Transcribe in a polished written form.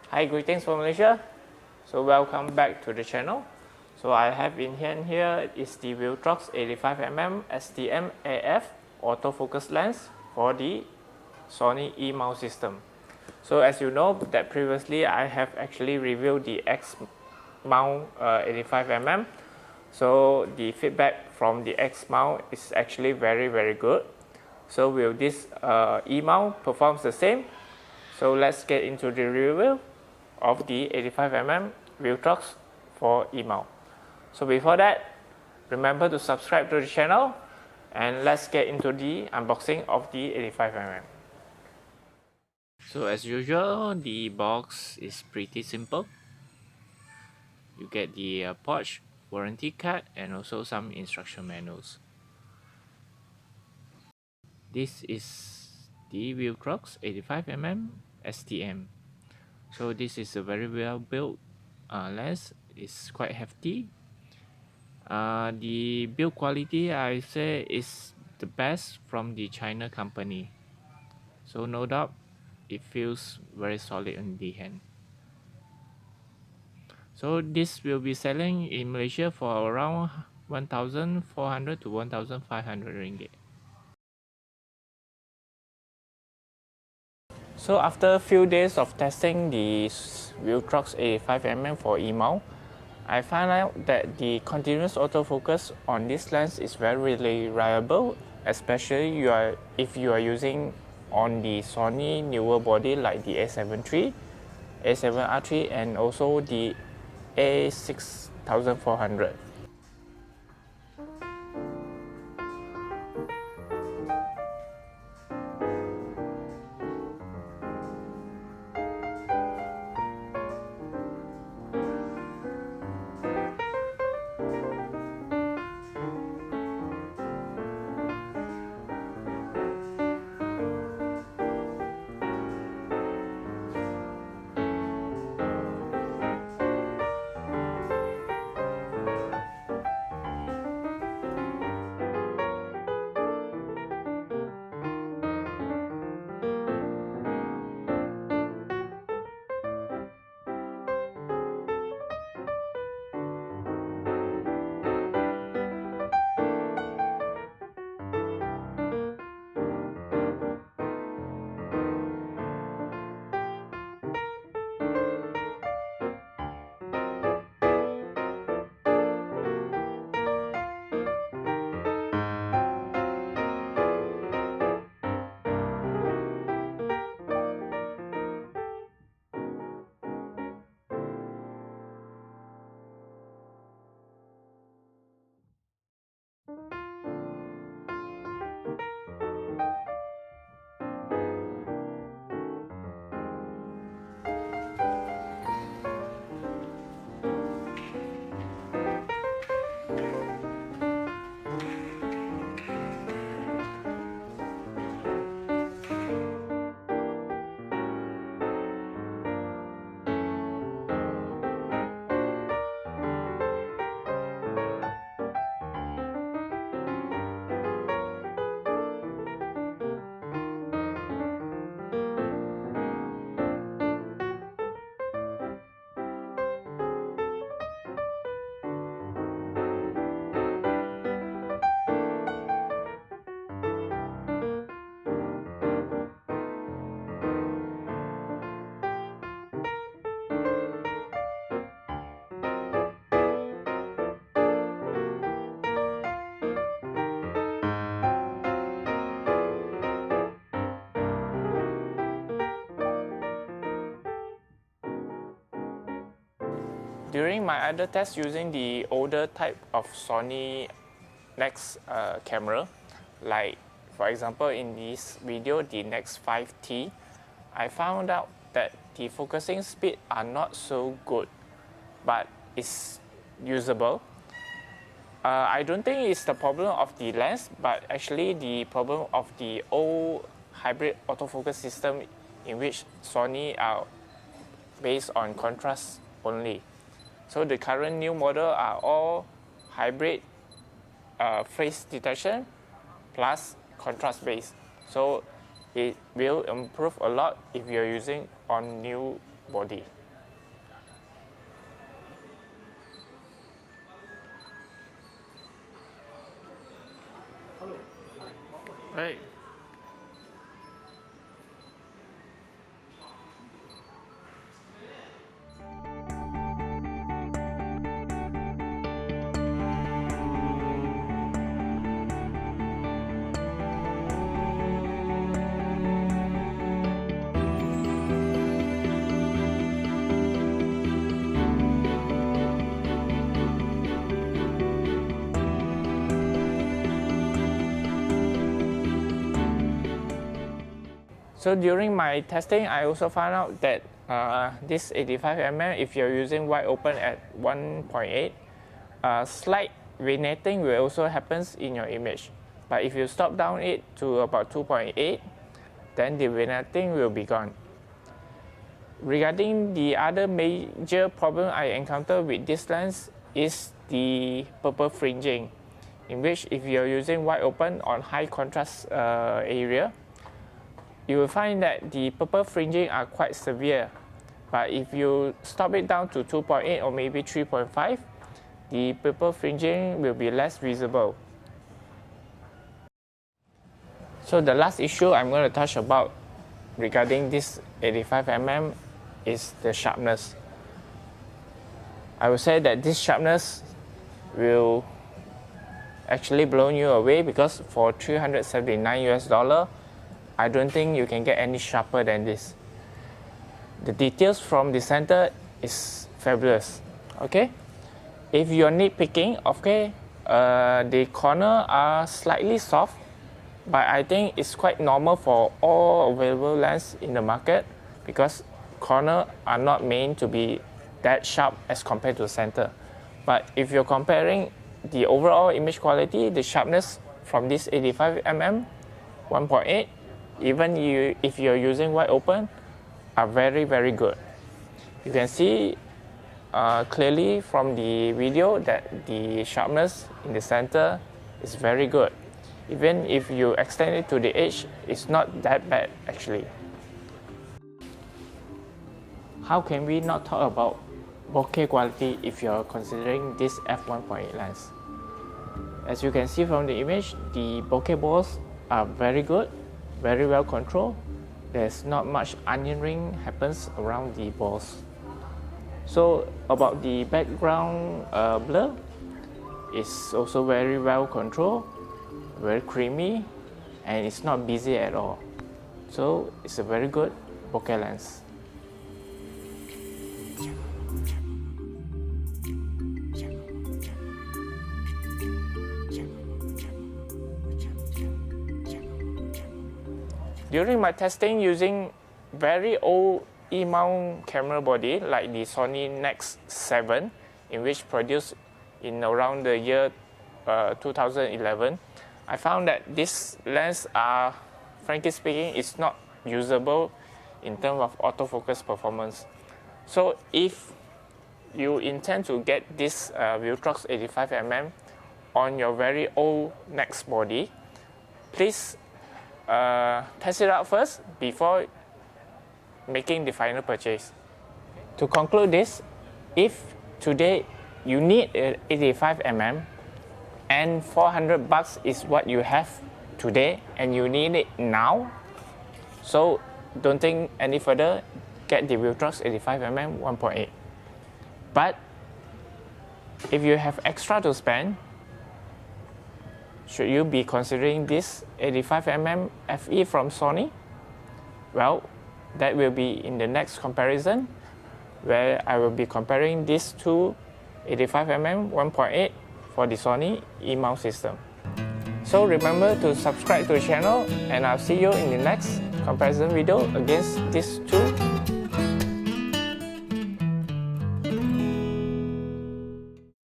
Hi, greetings from Malaysia. So welcome back to the channel. So I have in hand here is the Viltrox 85mm STM AF autofocus lens for the Sony E-mount system. So as you know that previously I have actually reviewed the X mount 85mm. So the feedback from the X mount is actually very good. So will this E-mount performs the same? So let's get into the review of the 85mm Viltrox for E-mount. So before that, remember to subscribe to the channel and let's get into the unboxing of the 85mm. So as usual, the box is pretty simple. You get the pouch, warranty card, and also some instruction manuals. This is the Viltrox 85mm STM. So this is a very well built lens. It's quite hefty. The build quality I say is the best from the China company. So no doubt it feels very solid in the hand. So this will be selling in Malaysia for around 1,400 to 1,500 ringgit. So after a few days of testing the Viltrox 85mm for E-mount, I found out that the continuous autofocus on this lens is very reliable, especially if you are using on the Sony newer body like the A7 III, A7R3 and also the A6400. During my other tests using the older type of Sony NEX camera, like for example in this video the NEX 5T, I found out that the focusing speed are not so good, but it's usable. I don't think it's the problem of the lens, but actually the problem of the old hybrid autofocus system in which Sony are based on contrast only. So the current new model are all hybrid face detection plus contrast based. So it will improve a lot if you're using on new body. Right. So during my testing, I also found out that this 85mm, if you're using wide open at 1.8, slight vignetting will also happens in your image. But if you stop down it to about 2.8, then the vignetting will be gone. Regarding the other major problem I encountered with this lens is the purple fringing, in which if you're using wide open on high contrast area, you will find that the purple fringing are quite severe. But if you stop it down to 2.8 or maybe 3.5, the purple fringing will be less visible. So the last issue I'm going to touch about regarding this 85mm is the sharpness. I would say that this sharpness will actually blow you away, because for $379 US, I don't think you can get any sharper than this. The details from the center is fabulous. Okay, if you're nitpicking, okay, the corner are slightly soft, but I think it's quite normal for all available lenses in the market, because corner are not meant to be that sharp as compared to center. But if you're comparing the overall image quality, the sharpness from this 85mm 1.8, even if you're using wide open, are very, very good. You can see clearly from the video that the sharpness in the center is very good. Even if you extend it to the edge, it's not that bad actually. How can we not talk about bokeh quality if you're considering this f1.8 lens? As you can see from the image, the bokeh balls are very good, very well controlled. There's not much onion ring happens around the balls. So about the background blur, it's also very well controlled, very creamy, and it's not busy at all. So it's a very good bokeh lens. During my testing using very old E-mount camera body like the Sony NEX 7, in which produced in around the year 2011, I found that this lens are, frankly speaking, is not usable in terms of autofocus performance. So if you intend to get this Viltrox 85mm on your very old NEX body, please test it out first before making the final purchase. To conclude this, if today you need an 85mm and $400 is what you have today and you need it now, so don't think any further, get the Viltrox 85mm 1.8. But if you have extra to spend, should you be considering this 85mm FE from Sony? Well, that will be in the next comparison, where I will be comparing these two 85mm 1.8 for the Sony E-mount system. So remember to subscribe to the channel, and I'll see you in the next comparison video against these two